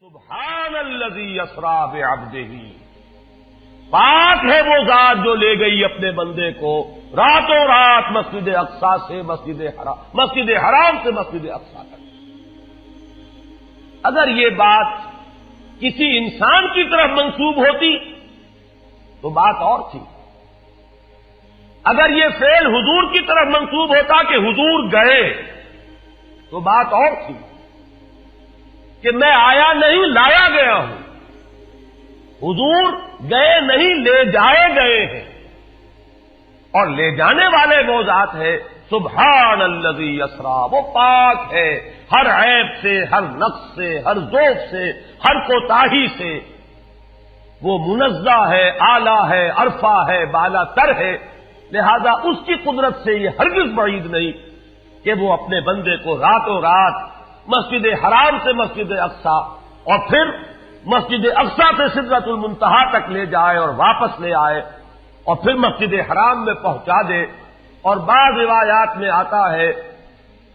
سبحان الذی اسری بعبدہ، پاک ہے وہ ذات جو لے گئی اپنے بندے کو راتوں رات مسجد اقصی سے مسجد حرام سے مسجد اقصی تک۔ اگر یہ بات کسی انسان کی طرف منسوب ہوتی تو بات اور تھی، اگر یہ فعل حضور کی طرف منسوب ہوتا کہ حضور گئے تو بات اور تھی کہ میں آیا نہیں لایا گیا ہوں، حضور گئے نہیں لے جائے گئے ہیں، اور لے جانے والے وہ ذات ہے سبحان الذی اسری، وہ پاک ہے ہر عیب سے، ہر نقص سے، ہر ذوق سے، ہر کوتاہی سے، وہ منزہ ہے، اعلیٰ ہے، عرفہ ہے، بالا تر ہے، لہذا اس کی قدرت سے یہ ہرگز بعید نہیں کہ وہ اپنے بندے کو راتوں رات مسجد حرام سے مسجد اقصی اور پھر مسجد اقصی سے سدرۃ المنتہا تک لے جائے اور واپس لے آئے اور پھر مسجد حرام میں پہنچا دے۔ اور بعض روایات میں آتا ہے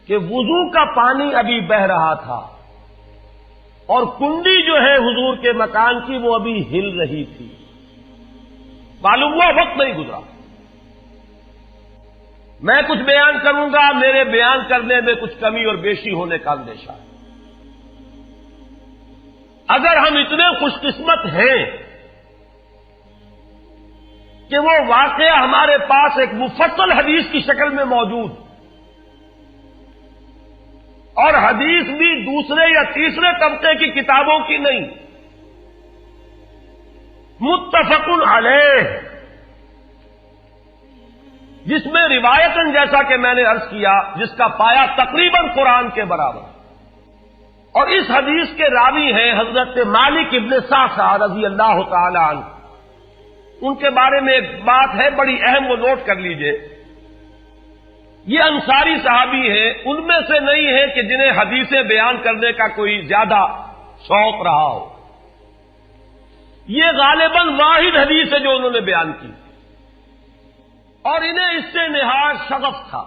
کہ وضو کا پانی ابھی بہ رہا تھا اور کنڈی جو ہے حضور کے مکان کی وہ ابھی ہل رہی تھی، معلوم ہوا وقت نہیں گزرا۔ میں کچھ بیان کروں گا، میرے بیان کرنے میں کچھ کمی اور بیشی ہونے کا اندیشہ ہے۔ اگر ہم اتنے خوش قسمت ہیں کہ وہ واقعہ ہمارے پاس ایک مفصل حدیث کی شکل میں موجود، اور حدیث بھی دوسرے یا تیسرے طبقے کی کتابوں کی نہیں، متفق علیہ، جس میں روایتاً جیسا کہ میں نے عرض کیا جس کا پایا تقریباً قرآن کے برابر، اور اس حدیث کے راوی ہیں حضرت مالک ابن صعصعہ رضی اللہ تعالی عنہ۔ ان کے بارے میں ایک بات ہے بڑی اہم، وہ نوٹ کر لیجئے۔ یہ انصاری صحابی ہیں، ان میں سے نہیں ہے کہ جنہیں حدیثیں بیان کرنے کا کوئی زیادہ شوق رہا ہو، یہ غالباً واحد حدیث ہے جو انہوں نے بیان کی، اور انہیں اس سے نہایت شغف تھا،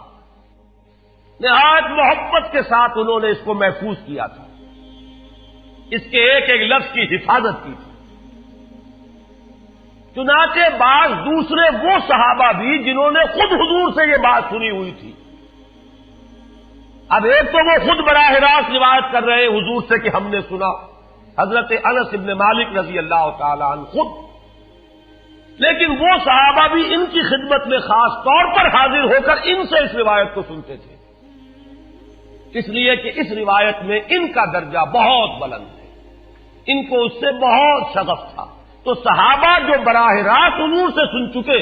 نہایت محبت کے ساتھ انہوں نے اس کو محفوظ کیا تھا، اس کے ایک ایک لفظ کی حفاظت کی تھی۔ چنانچہ بعض دوسرے وہ صحابہ بھی جنہوں نے خود حضور سے یہ بات سنی ہوئی تھی، اب ایک تو وہ خود براہ راست روایت کر رہے حضور سے کہ ہم نے سنا، حضرت انس ابن مالک رضی اللہ تعالی عنہ خود، لیکن وہ صحابہ بھی ان کی خدمت میں خاص طور پر حاضر ہو کر ان سے اس روایت کو سنتے تھے، اس لیے کہ اس روایت میں ان کا درجہ بہت بلند ہے، ان کو اس سے بہت شغف تھا، تو صحابہ جو براہ راست حضور سے سن چکے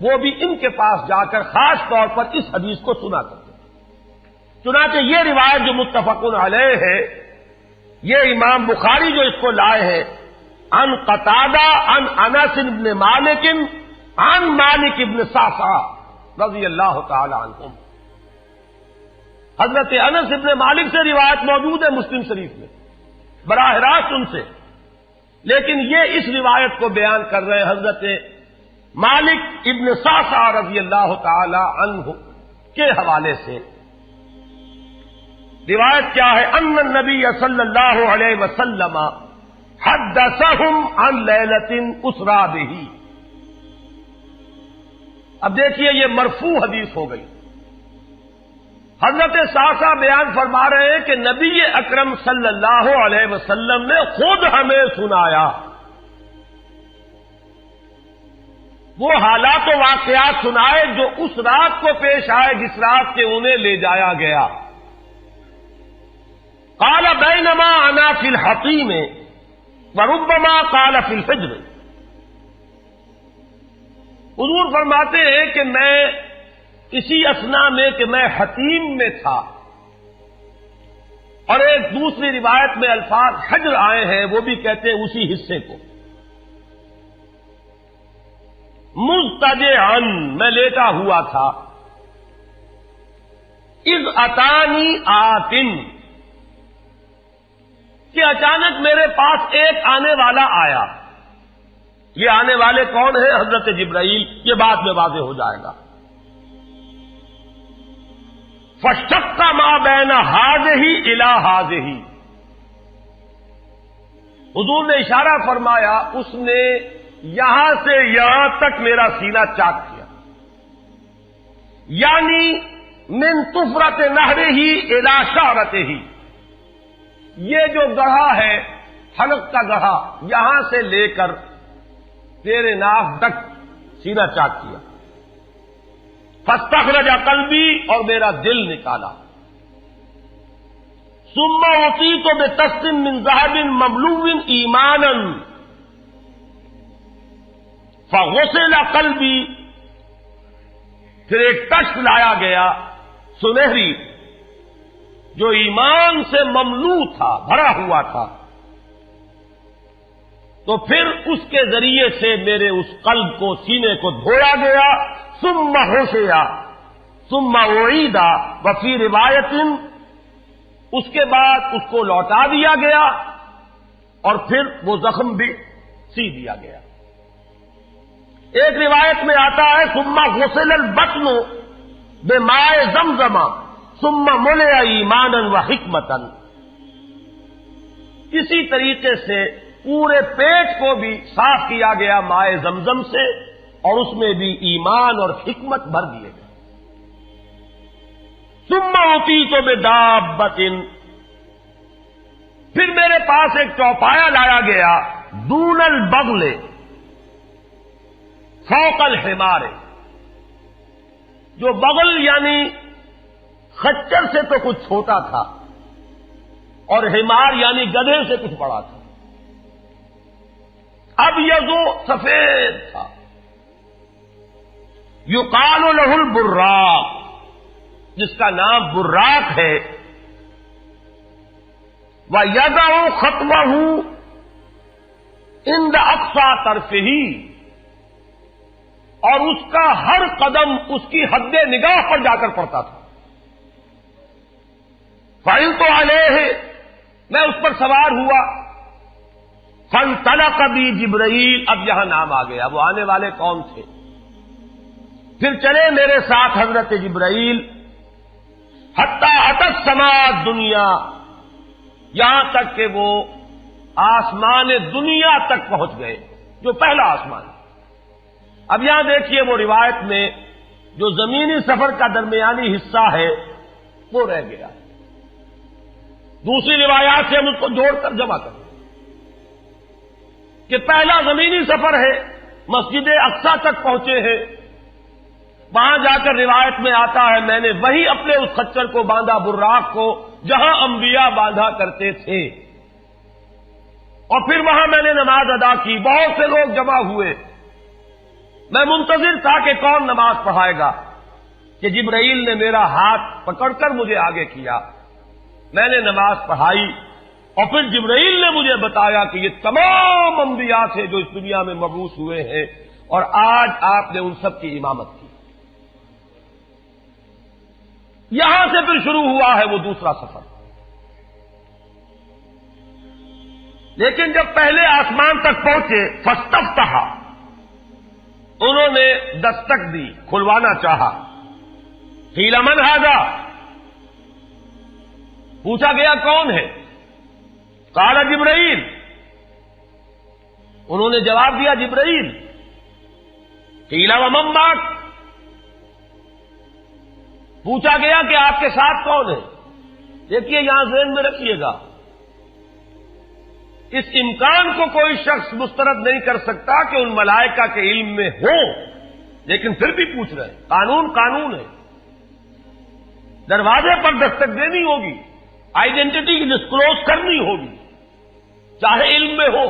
وہ بھی ان کے پاس جا کر خاص طور پر اس حدیث کو سنا کرتے تھے۔ چنانچہ یہ روایت جو متفق علیہ ہے، یہ امام بخاری جو اس کو لائے ہیں عن قتادہ عن انس بن مالک عن مالک ابن صعصعہ رضی اللہ تعالی عنہم، حضرت انس ابن مالک سے روایت موجود ہے مسلم شریف میں براہ راست ان سے، لیکن یہ اس روایت کو بیان کر رہے ہیں حضرت مالک ابن صعصعہ رضی اللہ تعالی عنہ کے حوالے سے۔ روایت کیا ہے؟ ان النبی صلی اللہ علیہ وسلم حدثهم عن لیلۃ اسری بہ۔ اب دیکھیے یہ مرفوع حدیث ہو گئی، حضرت صعصعہ بیان فرما رہے ہیں کہ نبی اکرم صلی اللہ علیہ وسلم نے خود ہمیں سنایا، وہ حالات و واقعات سنائے جو اس رات کو پیش آئے جس رات کے انہیں لے جایا گیا۔ قال بینما انا فی الحطیم وربما قال فی الفجر، حضور فرماتے ہیں کہ میں اسی اثنا میں کہ میں حتیم میں تھا، اور ایک دوسری روایت میں الفاظ حجر آئے ہیں وہ بھی کہتے ہیں اسی حصے کو، مضطجعا میں لیٹا ہوا تھا، اذ اتانی آتن کہ اچانک میرے پاس ایک آنے والا آیا۔ یہ آنے والے کون ہیں؟ حضرت جبرائیل، یہ بعد میں واضح ہو جائے گا۔ فَاشْتَقَّ مَا بَيْنَ هَٰذِهِ إِلَىٰ هَٰذِهِ، حضور نے اشارہ فرمایا، اس نے یہاں سے یہاں تک میرا سینہ چاک کیا، یعنی من طفرت نہر ہی الی شعرت ہی، یہ جو گڑھا ہے حلق کا گڑھا، یہاں سے لے کر تیرے ناک تک سینہ چاک کیا، فاستخرج قلبی، اور میرا دل نکالا، ثم اعطیت بطست من ذهب مملوء ایمانا فغسل قلبی، پھر ایک تشت لایا گیا سنہری جو ایمان سے مملوء تھا، بھرا ہوا تھا، تو پھر اس کے ذریعے سے میرے اس قلب کو، سینے کو دھویا گیا، ثم غسل ثم اعید، وفی روایت اس کے بعد اس کو لوٹا دیا گیا اور پھر وہ زخم بھی سی دیا گیا۔ ایک روایت میں آتا ہے ثم غسل البطن بماء زمزم ثم ملئ ایمانا وحکمتا، اسی طریقے سے پورے پیٹ کو بھی صاف کیا گیا ماء زمزم سے، اور اس میں بھی ایمان اور حکمت بھر دیے گئے۔ ثم اعطیت بدابۃ، پھر میرے پاس ایک چوپایا لایا گیا، دون البغل فوق الحمار، جو بغل یعنی خچر سے تو کچھ چھوٹا تھا، اور حمار یعنی گدھے سے کچھ بڑا تھا، اب یہ جو سفید تھا، یقال له البراق، جس کا نام براق ہے، وَيَدَعُ خَطْوَهُ عِنْدَ أَقْصَى طَرْفِهِ، اور اس کا ہر قدم اس کی حد نگاہ پر جا کر پڑتا تھا۔ فَعِلْتُ عَلَيْهِ، میں اس پر سوار ہوا، فَانْطَلَقَ بِي جِبْرَائیل، اب یہاں نام آ گیا، وہ آنے والے کون تھے؟ پھر چلے میرے ساتھ حضرت جبرائیل، حتی اتت سماء دنیا، یہاں تک کہ وہ آسمان دنیا تک پہنچ گئے، جو پہلا آسمان ہے۔ اب یہاں دیکھیے وہ روایت میں جو زمینی سفر کا درمیانی حصہ ہے وہ رہ گیا، دوسری روایات سے ہم اس کو جوڑ کر جمع کریں کہ پہلا زمینی سفر ہے، مسجد اقصیٰ تک پہنچے ہیں، وہاں جا کر روایت میں آتا ہے میں نے وہی اپنے اس خچر کو باندھا، براق کو، جہاں انبیاء باندھا کرتے تھے، اور پھر وہاں میں نے نماز ادا کی، بہت سے لوگ جمع ہوئے، میں منتظر تھا کہ کون نماز پڑھائے گا، کہ جبرائیل نے میرا ہاتھ پکڑ کر مجھے آگے کیا، میں نے نماز پڑھائی، اور پھر جبرائیل نے مجھے بتایا کہ یہ تمام انبیاء تھے جو اس دنیا میں مبعوث ہوئے ہیں، اور آج آپ نے ان سب کی امامت کی۔ یہاں سے پھر شروع ہوا ہے وہ دوسرا سفر، لیکن جب پہلے آسمان تک پہنچے، فاستفتح، انہوں نے دستک دی، کھلوانا چاہا، قیل من ھذا، پوچھا گیا کون ہے؟ قال جبرائیل، انہوں نے جواب دیا جبرائیل۔ قیل ومن معک، پوچھا گیا کہ آپ کے ساتھ کون ہے؟ دیکھیے یہاں ذہن میں رکھیے گا، اس امکان کو کوئی شخص مسترد نہیں کر سکتا کہ ان ملائکہ کے علم میں ہو، لیکن پھر بھی پوچھ رہے ہیں، قانون قانون ہے، دروازے پر دستک دینی ہوگی، آئیڈینٹی ڈسکلوز کرنی ہوگی، چاہے علم میں ہو۔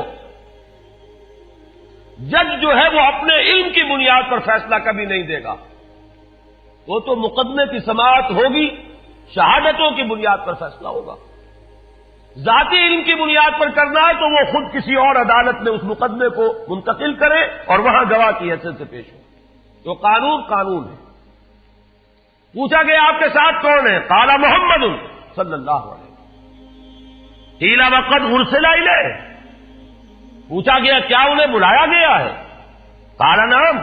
جج جو ہے وہ اپنے علم کی بنیاد پر فیصلہ کبھی نہیں دے گا، وہ تو مقدمے کی سماعت ہوگی، شہادتوں کی بنیاد پر فیصلہ ہوگا۔ ذاتی علم کی بنیاد پر کرنا ہے تو وہ خود کسی اور عدالت میں اس مقدمے کو منتقل کرے اور وہاں گواہ کی حیثیت سے پیش ہو، تو قانون قانون ہے۔ پوچھا گیا آپ کے ساتھ کون ہے؟ قال محمد صلی اللہ علیہ وسلم۔ قیل وقد ارسل الیہ، پوچھا گیا کیا انہیں بلایا گیا ہے؟ قال نعم،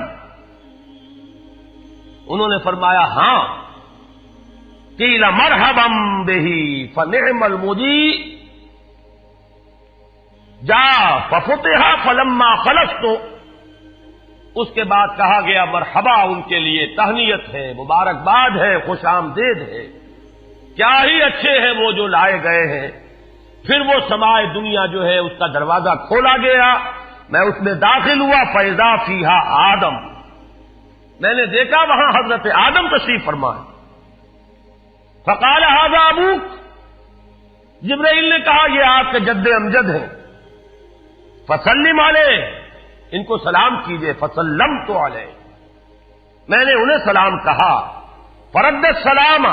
انہوں نے فرمایا ہاں۔ قیل مرحبا بہ فنعم المجیء، جا ففتح فلما خلصت، اس کے بعد کہا گیا مرحبا ان کے لیے، تہنیت ہے، مبارکباد ہے، خوش آمدید ہے، کیا ہی اچھے ہیں وہ جو لائے گئے ہیں۔ پھر وہ سمائے دنیا جو ہے اس کا دروازہ کھولا گیا، میں اس میں داخل ہوا، فیضا فیہا آدم، میں نے دیکھا وہاں حضرت آدم تشریف فرمائے۔ فقال ھذا ابوک، جبرائیل نے کہا یہ آپ کے جد امجد ہیں، فسلم علیہ، ان کو سلام کیجئے، فسلمت علیہ، میں نے انہیں سلام کہا، فرد السلام،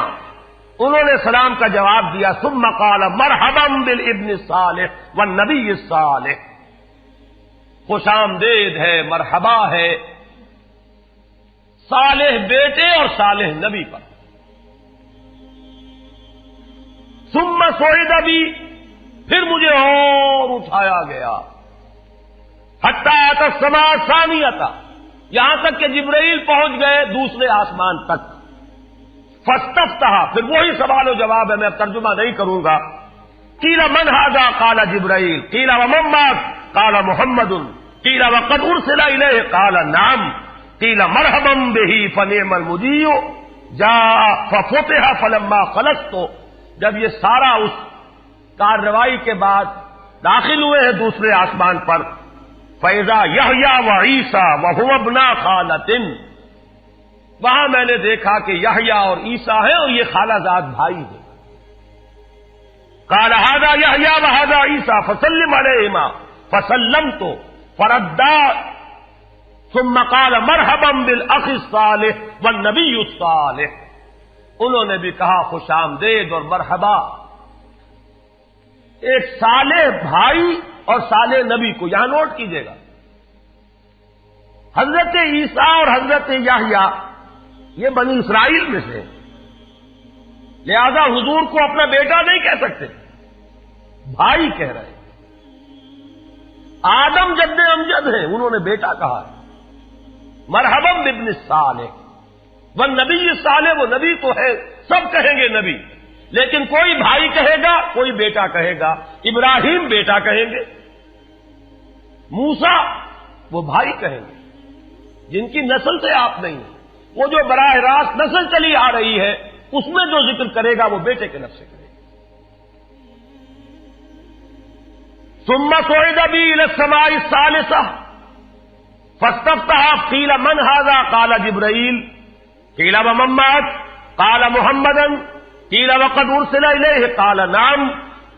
انہوں نے سلام کا جواب دیا، ثم قال مرحبا بالابن الصالح والنبی الصالح، خوش آمدید ہے، مرحبا ہے صالح بیٹے اور صالح نبی پر۔ ثم صعد بی، پھر مجھے اور اٹھایا گیا، حتی اتی السماء الثانیہ، یہاں تک کہ جبرائیل پہنچ گئے دوسرے آسمان تک۔ فاستفتح، پھر وہی سوال و جواب ہے، میں اب ترجمہ نہیں کروں گا۔ قیل من ھذا قال جبرائیل، قیل ومن معک قال محمد، قیل وقد ارسل الیہ قال نعم، قیل مرحبا بہ فنعم المجیء جاء ففتح فلما خلصت۔ جب یہ سارا اس کارروائی کے بعد داخل ہوئے ہیں دوسرے آسمان پر، فَإِذَا يَحْيَىٰ وَعِيسَىٰ وَهُوَ ابْنَا خَالَةٍ، وہاں میں نے دیکھا کہ یحییٰ اور عیسیٰ ہیں اور یہ خالہ زاد بھائی ہیں۔ قال ھذا یحییٰ وھذا عیسیٰ فسلم علیہما، فسلمت فردا، ثم قال مرحبا بالاخ الصالح والنبی الصالح، انہوں نے بھی کہا خوش آمدید اور مرحبا ایک صالح بھائی اور صالح نبی کو، یہاں نوٹ کیجئے گا، حضرت عیسیٰ اور حضرت یحییٰ یہ بنی اسرائیل میں سے، لہذا حضور کو اپنا بیٹا نہیں کہہ سکتے، بھائی کہہ رہے ہیں۔ آدم جد امجد ہیں، انہوں نے بیٹا کہا ہے، مرحبا بابن الصالح والنبی الصالح، وہ نبی تو ہے، سب کہیں گے نبی، لیکن کوئی بھائی کہے گا، کوئی بیٹا کہے گا، ابراہیم بیٹا کہیں گے، موسیٰ وہ بھائی کہیں گے، جن کی نسل سے آپ نہیں ہیں، وہ جو براہ راست نسل چلی آ رہی ہے اس میں جو ذکر کرے گا وہ بیٹے کے لفظ سے کرے گا۔ ثم صعد بی الی السماء الثالثہ فاستفتح، قیل من ھذا قال جبرائیل، قیل ومن معک قال محمدا، قیل وقد ارسل الیہ قال نعم،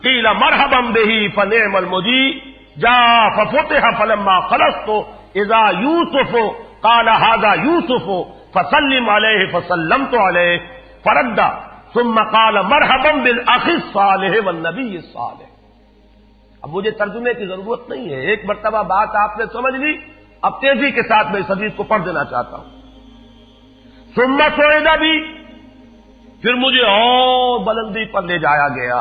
قیل مرحبا بہ فنعم المجیء جاء ففتح فلما خلصت اذا یوسف قال ھذا یوسف فسلم علیہ، فسلمت علیہ، فرد، ثم قال مرحبا بالاخ الصالح والنبی الصالح۔ اب مجھے ترجمے کی ضرورت نہیں ہے، ایک مرتبہ بات آپ نے سمجھ لی، اب تیزی کے ساتھ میں اس حدیث کو پڑھ دینا چاہتا ہوں۔ ثم صعد بی، پھر مجھے اور بلندی پر لے جایا گیا،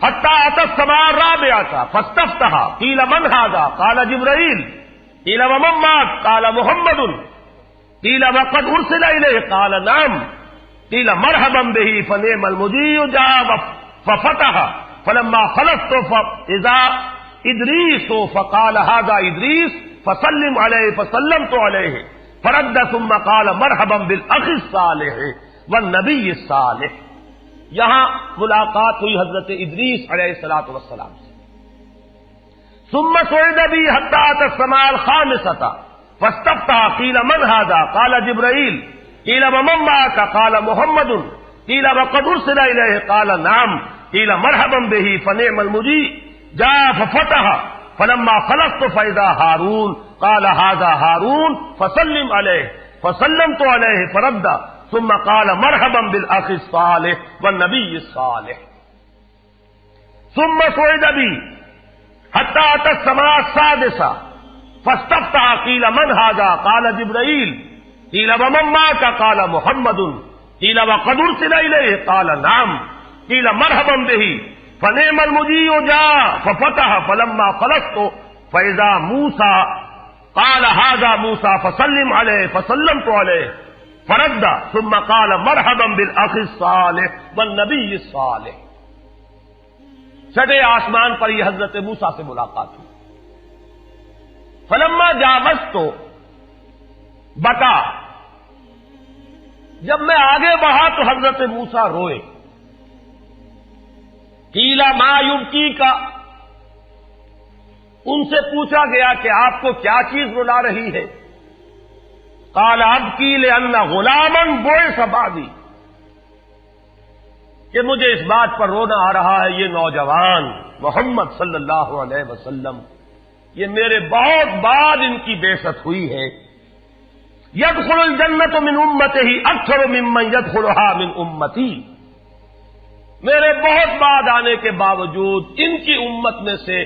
حتی اتی السماء الرابعہ فاستفتح، قیل من ھذا قال جبرائیل، قیل ومن معک قال محمد، قیل وقد ارسل الیہ قال نعم، قیل مرحبا بہ فنعم المجیء جاء ففتح فلما خلصت فاذا ادریس فقال ھذا ادریس فسلم علیہ، فسلمت علیہ، فرد، ثم قال مرحبا بالاخ الصالح والنبی الصالح۔ یہاں ملاقات ہوئی حضرت ادریس علیہ الصلوۃ والسلام سے۔ ثم صعد بی حتی اتی السماء الخامسۃ فاستفتح، قیل من ھذا قال جبرائیل، قیل ومن معک قال محمد، قیل وقد ارسل الیہ قال نعم، قیل مرحبا بہ فنعم المجیء جاء ففتح فلما خلصت فاذا ہارون قال ھذا ہارون فسلم علیہ، فسلمت علیہ، فرد، ثم قال مرحبا بالاخ الصالح والنبی الصالح۔ ثم صعد بی حتی اتی السماء السادسہ فاستفتح، قیل من ھذا قال جبرائیل، قیل ومن معک قال محمد، قیل وقد ارسل الیہ قال نعم، قیل مرحبا بہ فنعم المجیء جاء ففتح فلما خلصت فاذا موسیٰ قال ھذا موسیٰ فسلم علیہ، فسلمت علیہ، فرد، ثم قال مرحبا بالاخ الصالح والنبی الصالح۔ چھٹے آسمان پر یہ حضرت موسیٰ سے ملاقات ہوئی. فلما جاوزت تو بتا، جب میں آگے بڑھا تو حضرت موسیٰ روئے. قیل ما یبکی کا، ان سے پوچھا گیا کہ آپ کو کیا چیز رلا رہی ہے؟ قال ابکی لأن غلاما بعث بعدی، کہ مجھے اس بات پر رونا آ رہا ہے یہ نوجوان محمد صلی اللہ علیہ وسلم، یہ میرے بہت بعد ان کی بعثت ہوئی ہے. يدخل الجنت من امته اکثر ممن يدخلها من امتی، میرے بہت بعد آنے کے باوجود ان کی امت میں سے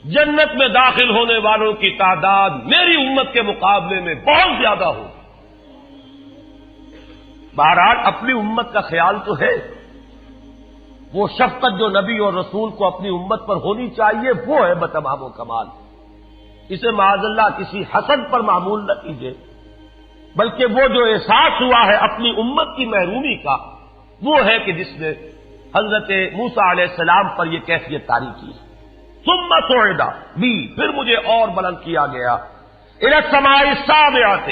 جنت میں داخل ہونے والوں کی تعداد میری امت کے مقابلے میں بہت زیادہ ہوگی. بہرحال اپنی امت کا خیال تو ہے، وہ شفقت جو نبی اور رسول کو اپنی امت پر ہونی چاہیے وہ ہے بتمام و کمال. اسے معاذ اللہ کسی حسد پر معمول نہ کیجیے، بلکہ وہ جو احساس ہوا ہے اپنی امت کی محرومی کا، وہ ہے کہ جس نے حضرت موسیٰ علیہ السلام پر یہ کیفیت طاری کی. ثم صعد بی، پھر مجھے اور بلند کیا گیا، الی السماء السابعۃ،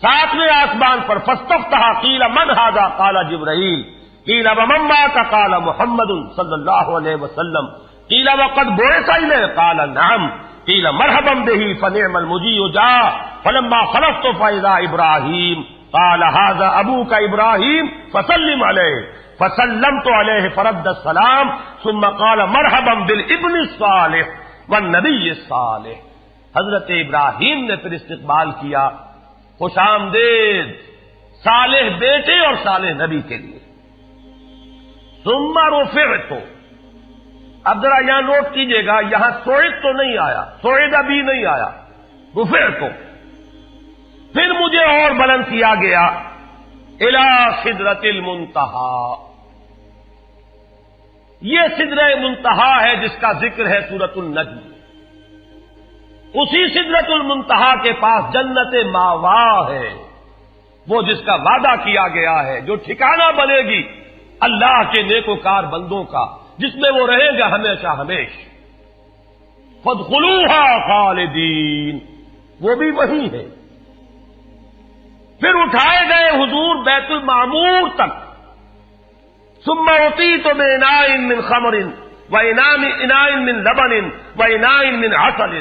ساتویں آسمان پر. فاستفتح قیل من ھذا قال جبرائیل، قیل ومن معک قال محمد صلی اللہ علیہ وسلم، قیل وقد بعث الیہ قال نعم، قیل مرحبا به فنعم المجیء جاء. فلما خلفت فاذا ابراہیم قال ھذا ابوک ابراہیم فسلم علیہ، فسلمت علیہ فرد السلام ثم قال مرحبا بالابن الصالح والنبی الصالح. حضرت ابراہیم نے پھر استقبال کیا، خوش آمدید صالح بیٹے اور صالح نبی کے لیے. ثم رفعت، اب ذرا یہاں نوٹ کیجئے گا، یہاں صعد تو نہیں آیا، صعد بھی نہیں آیا، رفعت. پھر مجھے اور بلند کیا گیا الی سدرۃ المنتہی، یہ سدرہ منتہا ہے جس کا ذکر ہے سورۃ النجم. اسی سدرۃ المنتہا کے پاس جنت ماوا ہے، وہ جس کا وعدہ کیا گیا ہے، جو ٹھکانہ بنے گی اللہ کے نیکوکار بندوں کا، جس میں وہ رہیں گے ہمیشہ ہمیش. فادخلوها خالدین، وہ بھی وہی ہے. پھر اٹھائے گئے حضور بیت المعمور تک. ثم اعطیت باناء من خمر واناء من لبن واناء من عسل.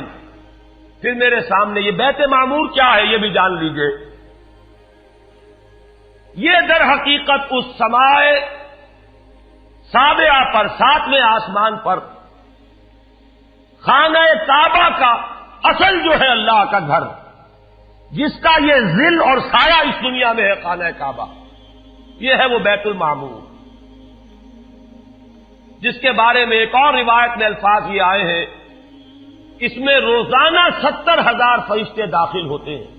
پھر میرے سامنے یہ بیت معمور کیا ہے یہ بھی جان لیجئے. یہ در حقیقت اس سمائے سابعہ پر، ساتویں آسمان پر خانہ کعبہ کا اصل جو ہے اللہ کا گھر، جس کا یہ ظل اور سایہ اس دنیا میں ہے خانہ کعبہ، یہ ہے وہ بیت المعمور، جس کے بارے میں ایک اور روایت میں الفاظ یہ آئے ہیں، اس میں روزانہ 70,000 فرشتے داخل ہوتے ہیں،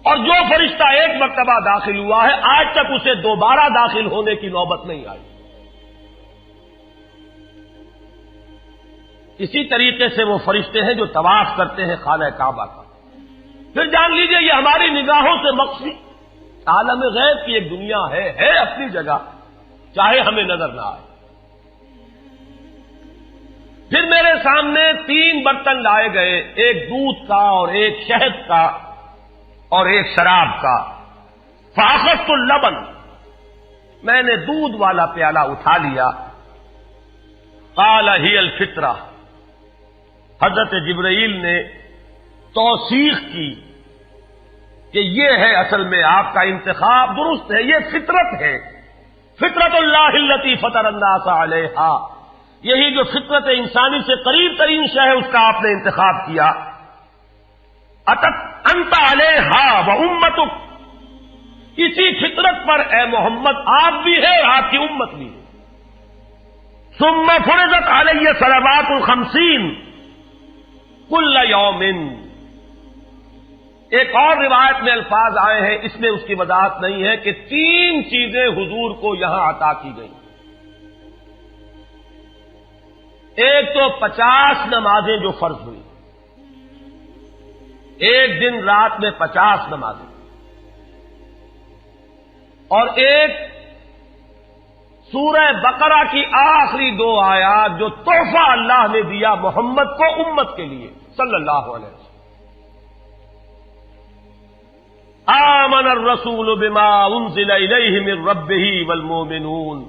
اور جو فرشتہ ایک مرتبہ داخل ہوا ہے آج تک اسے دوبارہ داخل ہونے کی نوبت نہیں آئی. اسی طریقے سے وہ فرشتے ہیں جو طواف کرتے ہیں خانہ کعبہ کا. پھر جان لیجئے یہ ہماری نگاہوں سے مخفی عالم غیب کی ایک دنیا ہے اپنی جگہ، چاہے ہمیں نظر نہ آئے. پھر میرے سامنے 3 برتن لائے گئے، ایک دودھ کا اور ایک شہد کا اور ایک شراب کا. فاخذت اللبن، میں نے دودھ والا پیالہ اٹھا لیا. قال ہی الفطرہ، حضرت جبرائیل نے توثیق کی کہ یہ ہے اصل میں آپ کا انتخاب درست ہے، یہ فطرت ہے، فطرت اللہ التی فطر الناس علیہا، یہی جو فطرت انسانی سے قریب ترین شے ہے اس کا آپ نے انتخاب کیا. اتت انت علیہا و امتک، اسی فطرت پر اے محمد آپ بھی ہے اور آپ کی امت بھی ہے. ثم فرضت علیہ صلوات 50 کل یوم. ایک اور روایت میں الفاظ آئے ہیں، اس میں اس کی وضاحت نہیں ہے کہ 3 چیزیں حضور کو یہاں عطا کی گئی. ایک تو 50 نمازیں جو فرض ہوئی، ایک دن رات میں 50 نمازیں، اور ایک سورہ بقرہ کی آخری 2 آیات جو تحفہ اللہ نے دیا محمد کو امت کے لیے صلی اللہ علیہ وسلم. آمن الرسول بما انزل الیہ من ربہ والمؤمنون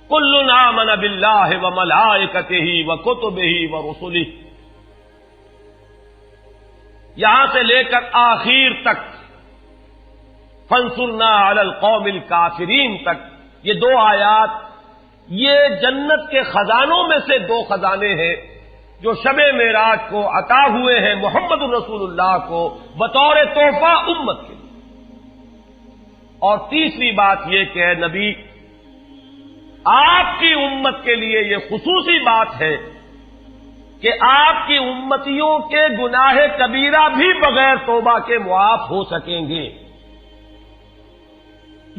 کل آمن باللہ وملائکتہ وکتبہ ورسلہ. یہاں سے لے کر آخر تک فانصرنا علی القوم الکافرین تک یہ 2 آیات یہ جنت کے خزانوں میں سے 2 خزانے ہیں جو شب معراج کو عطا ہوئے ہیں محمد الرسول اللہ کو بطور تحفہ امت کے لیے. اور تیسری بات یہ کہ اے نبی آپ کی امت کے لیے یہ خصوصی بات ہے کہ آپ کی امتیوں کے گناہ کبیرہ بھی بغیر توبہ کے معاف ہو سکیں گے.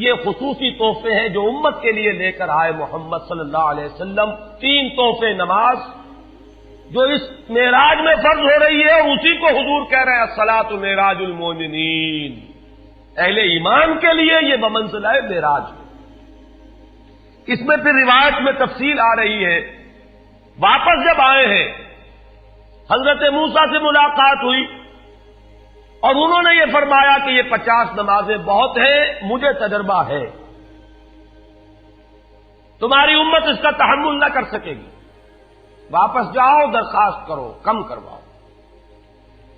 یہ خصوصی تحفے ہیں جو امت کے لیے لے کر آئے محمد صلی اللہ علیہ وسلم. 3 تحفے نماز جو اس معراج میں فرض ہو رہی ہے اور اسی کو حضور کہہ رہے ہیں الصلاۃ معراج المومنین. اہل ایمان کے لیے یہ بمنزلہ معراج ہے. اس میں پھر روایت میں تفصیل آ رہی ہے. واپس جب آئے ہیں حضرت موسیٰ سے ملاقات ہوئی اور انہوں نے یہ فرمایا کہ یہ 50 نمازیں بہت ہیں, مجھے تجربہ ہے, تمہاری امت اس کا تحمل نہ کر سکے گی, واپس جاؤ درخواست کرو کم کرواؤ.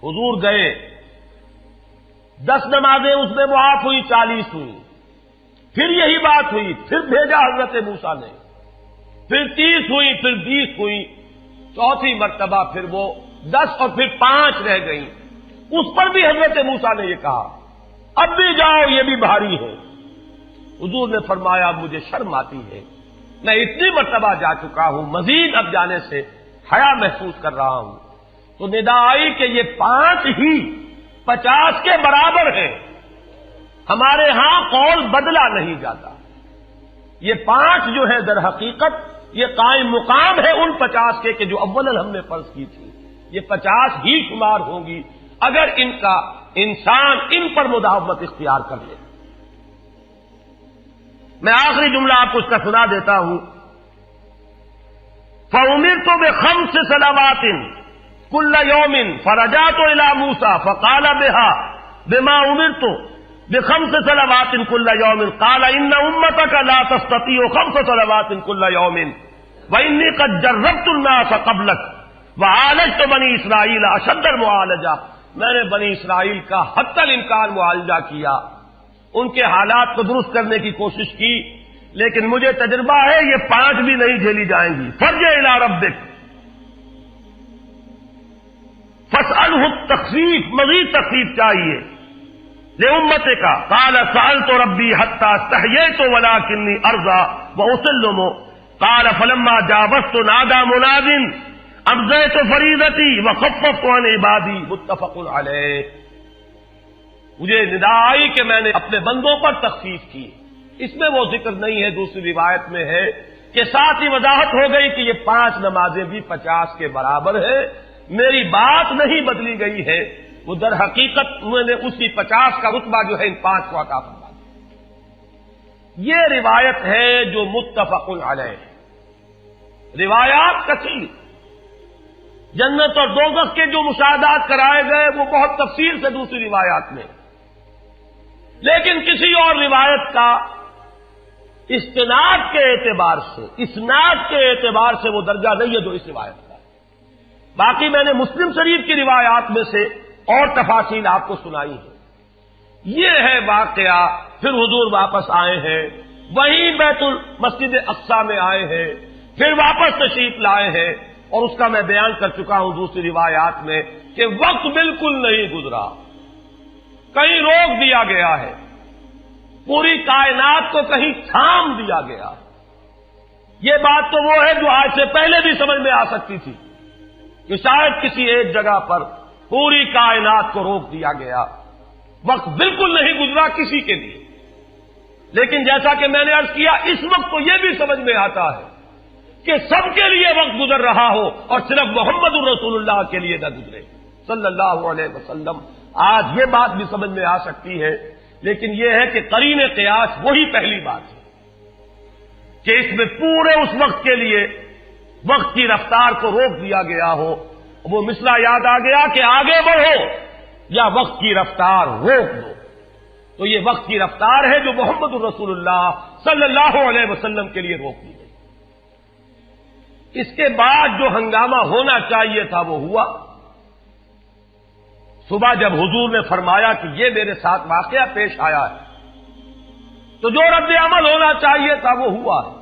حضور گئے, 10 نمازیں اس میں معاف ہوئی, 40 ہوئی. پھر یہی بات ہوئی, پھر بھیجا حضرت موسیٰ نے, پھر 30 ہوئی, پھر 20 ہوئی, چوتھی مرتبہ پھر وہ 10 اور پھر 5 رہ گئیں. اس پر بھی حضرت موسیٰ نے یہ کہا اب بھی جاؤ یہ بھی بھاری ہے. حضور نے فرمایا مجھے شرم آتی ہے, میں اتنی مرتبہ جا چکا ہوں, مزید اب جانے سے حیا محسوس کر رہا ہوں. تو ندا آئی کہ یہ 5 ہی 50 کے برابر ہیں. ہمارے ہاں قول بدلا نہیں جاتا. یہ 5 جو ہے در حقیقت یہ قائم مقام ہے ان 50 کے کہ جو اول ہم نے فرض کی تھی. یہ 50 ہی شمار ہوں گی اگر ان کا انسان ان پر مداومت اختیار کر لے. میں آخری جملہ آپ کو اس کا سنا دیتا ہوں. فَأُمِرْتُ بِخَمْسِ صَلَوَاتٍ كُلَّ يَوْمٍ فَرَجَعْتُ إِلَىٰ مُوسَىٰ فَقَالَ بِمَا أُمِرْتُ بِخَمْسِ صَلَوَاتٍ كُلَّ يَوْمٍ قَالَ إِنَّ أُمَّتَكَ لَا تَسْتَطِيعُ 5 صَلَوَاتٍ كُلَّ يَوْمٍ وَإِنِّي قَدْ جَرَّبْتُ النَّاسَ قَبْلَكَ وَعَالَجْتُ بَنِي إِسْرَائِيلَ أَشَدَّ الْمُعَالَجَةِ. میں نے بنی اسرائیل کا حتی الامکان معالجہ کیا, ان کے حالات کو درست کرنے کی کوشش کی, لیکن مجھے تجربہ ہے یہ 5 بھی نہیں جھیلی جائیں گی. فَارْجِعْ إِلَىٰ رَبِّكَ فَاسْأَلْهُ التَّخْفِيفَ, مزید تخفیف چاہیے لِأُمَّتِكَ قَالَ سَأَلْتُ رَبِّي حَتَّىٰ اسْتَحْيَيْتُ وَلَٰكِنِّي أَرْضَىٰ وَأُسِلُّمُ قَالَ فَلَمَّا جَاوَزْتُ نَادَىٰ مُنَادٍ ابزیت فریضتی وخففت عن عبادی. متفق علیہ. مجھے ندا آئی کہ میں نے اپنے بندوں پر تخفیف کی. اس میں وہ ذکر نہیں ہے, دوسری روایت میں ہے کہ ساتھ ہی وضاحت ہو گئی کہ یہ 5 نمازیں بھی 50 کے برابر ہے. میری بات نہیں بدلی گئی ہے, وہ در حقیقت میں نے اسی 50 کا رتبہ جو ہے ان 5 کو عطا فرما دیا. یہ روایت ہے جو متفق علیہ. روایات کثیر, جنت اور دوزخ کے جو مشاہدات کرائے گئے وہ بہت تفصیل سے دوسری روایات میں, لیکن کسی اور روایت کا استناد کے اعتبار سے, اسناد کے اعتبار سے وہ درجہ نہیں ہے جو اس روایت کا ہے. باقی میں نے مسلم شریف کی روایات میں سے اور تفاصیل آپ کو سنائی ہے. یہ ہے واقعہ. پھر حضور واپس آئے ہیں, وہیں بیت المسجد اقصی میں آئے ہیں, پھر واپس تشریف لائے ہیں, اور اس کا میں بیان کر چکا ہوں دوسری روایات میں کہ وقت بالکل نہیں گزرا, کہیں روک دیا گیا ہے, پوری کائنات کو کہیں تھام دیا گیا. یہ بات تو وہ ہے جو آج سے پہلے بھی سمجھ میں آ سکتی تھی کہ شاید کسی ایک جگہ پر پوری کائنات کو روک دیا گیا. وقت بالکل نہیں گزرا کسی کے لیے. لیکن جیسا کہ میں نے عرض کیا, اس وقت تو یہ بھی سمجھ میں آتا ہے کہ سب کے لیے وقت گزر رہا ہو اور صرف محمد الرسول اللہ کے لیے نہ گزرے صلی اللہ علیہ وسلم. آج یہ بات بھی سمجھ میں آ سکتی ہے, لیکن یہ ہے کہ قرین قیاس وہی پہلی بات ہے. کہ اس میں پورے اس وقت کے لیے وقت کی رفتار کو روک دیا گیا ہو. وہ مسئلہ یاد آ گیا کہ آگے بڑھو یا وقت کی رفتار روک دو. تو یہ وقت کی رفتار ہے جو محمد الرسول اللہ صلی اللہ علیہ وسلم کے لیے روک دی گئی. اس کے بعد جو ہنگامہ ہونا چاہیے تھا وہ ہوا. صبح جب حضور نے فرمایا کہ یہ میرے ساتھ واقعہ پیش آیا ہے تو جو رد عمل ہونا چاہیے تھا وہ ہوا ہے.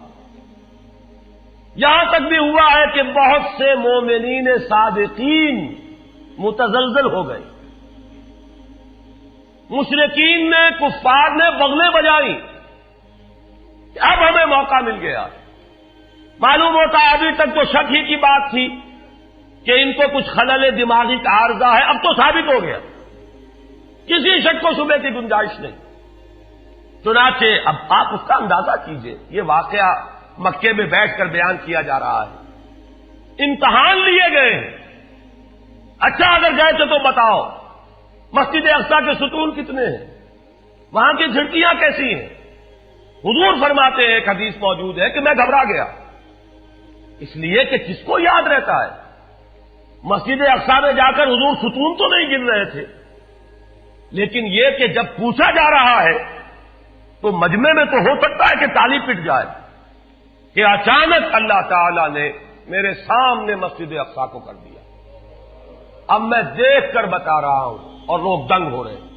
یہاں تک بھی ہوا ہے کہ بہت سے مومنین صادقین متزلزل ہو گئے. مشرکین نے، کفار نے بغلیں بجائی کہ اب ہمیں موقع مل گیا. معلوم ہوتا ہے ابھی تک تو شک ہی کی بات تھی کہ ان کو کچھ خلل دماغی کا عارضہ ہے، اب تو ثابت ہو گیا، کسی شک و شبے کی گنجائش نہیں. چنانچہ اب آپ اس کا اندازہ کیجئے، یہ واقعہ مکے میں بیٹھ کر بیان کیا جا رہا ہے، امتحان لیے گئے ہیں. اچھا اگر گئے تھے تو بتاؤ مسجد اقصی کے ستون کتنے ہیں، وہاں کی کھڑکیاں کیسی ہیں؟ حضور فرماتے ہیں، ایک حدیث موجود ہے کہ میں گھبرا گیا، اس لیے کہ کس کو یاد رہتا ہے. مسجد اقصی میں جا کر حضور ستون تو نہیں گن رہے تھے، لیکن یہ کہ جب پوچھا جا رہا ہے تو مجمع میں تو ہو سکتا ہے کہ تالی پٹ جائے کہ اچانک اللہ تعالی نے میرے سامنے مسجد اقصی کو کر دیا. اب میں دیکھ کر بتا رہا ہوں اور لوگ دنگ ہو رہے ہیں.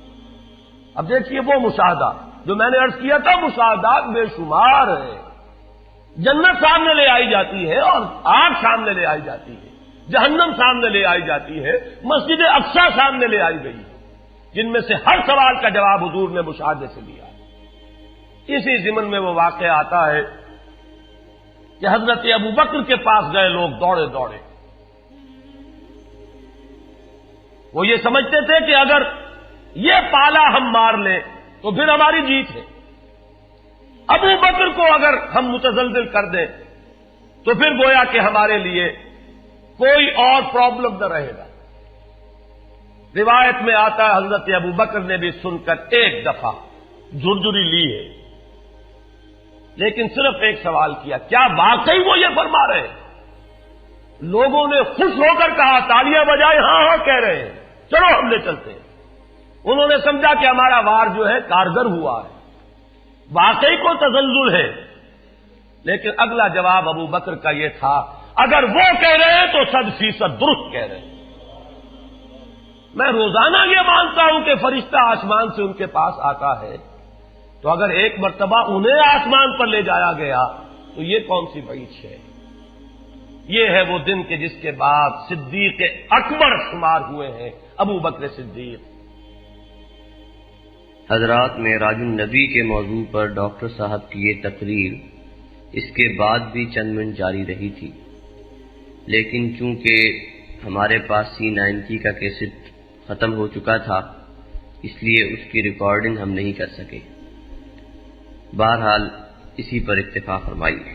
اب دیکھیے وہ مشاہدہ جو میں نے عرض کیا تھا، مشاہدات بے شمار ہیں. جنت سامنے لے آئی جاتی ہے اور آگ سامنے لے آئی جاتی ہے، جہنم سامنے لے آئی جاتی ہے، مسجد اقصی سامنے لے آئی گئی ہے، جن میں سے ہر سوال کا جواب حضور نے مشاہدے سے لیا. اسی ضمن میں وہ واقعہ آتا ہے کہ حضرت ابو بکر کے پاس گئے لوگ دوڑے دوڑے. وہ یہ سمجھتے تھے کہ اگر یہ پالا ہم مار لیں تو پھر ہماری جیت ہے. ابو بکر کو اگر ہم متزلزل کر دیں تو پھر گویا کہ ہمارے لیے کوئی اور پرابلم نہ رہے گا. روایت میں آتا ہے حضرت ابو بکر نے بھی سن کر ایک دفعہ جھرجھری لی ہے، لیکن صرف ایک سوال کیا، کیا واقعی وہ یہ فرما رہے ہیں؟ لوگوں نے خوش ہو کر کہا، تالیاں بجائے، ہاں ہاں کہہ رہے ہیں، چلو ہم لے چلتے ہیں. انہوں نے سمجھا کہ ہمارا وار جو ہے کارگر ہوا ہے، واقعی کو تزلزل ہے. لیکن اگلا جواب ابو بکر کا یہ تھا، اگر وہ کہہ رہے ہیں تو 100% درست کہہ رہے ہیں. میں روزانہ یہ مانتا ہوں کہ فرشتہ آسمان سے ان کے پاس آتا ہے، تو اگر ایک مرتبہ انہیں آسمان پر لے جایا گیا تو یہ کون سی بعید ہے؟ یہ ہے وہ دن کہ جس کے بعد صدیق اکبر شمار ہوئے ہیں ابو بکر صدیق. حضرات، معراج النبی کے موضوع پر ڈاکٹر صاحب کی یہ تقریر اس کے بعد بھی چند منٹ جاری رہی تھی، لیکن چونکہ ہمارے پاس C90 کا کیسٹ ختم ہو چکا تھا، اس لیے اس کی ریکارڈنگ ہم نہیں کر سکے. بہرحال اسی پر اکتفا فرمائیے.